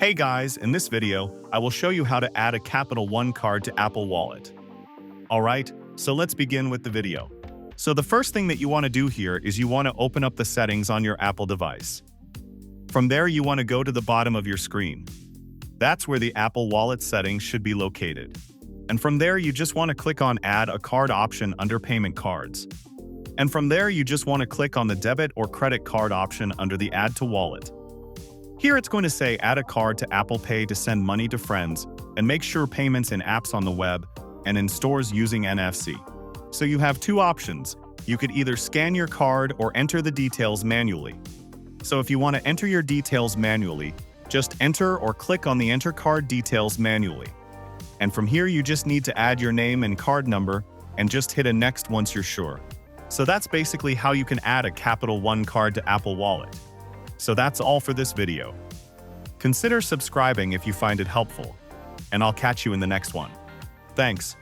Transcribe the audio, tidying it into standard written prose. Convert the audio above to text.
Hey guys, in this video, I will show you how to add a Capital One card to Apple Wallet. Alright, so let's begin with the video. So the first thing that you want to do here is you want to open up the settings on your Apple device. From there, you want to go to the bottom of your screen. That's where the Apple Wallet settings should be located. And from there, you just want to click on Add a Card option under Payment Cards. And from there, you just want to click on the Debit or Credit Card option under the Add to Wallet. Here it's going to say add a card to Apple Pay to send money to friends and make sure payments in apps on the web and in stores using NFC. So you have two options. You could either scan your card or enter the details manually. So if you want to enter your details manually, just enter or click on the Enter Card Details manually. And from here you just need to add your name and card number and just hit a Next once you're sure. So that's basically how you can add a Capital One card to Apple Wallet. So that's all for this video. Consider subscribing if you find it helpful, and I'll catch you in the next one. Thanks.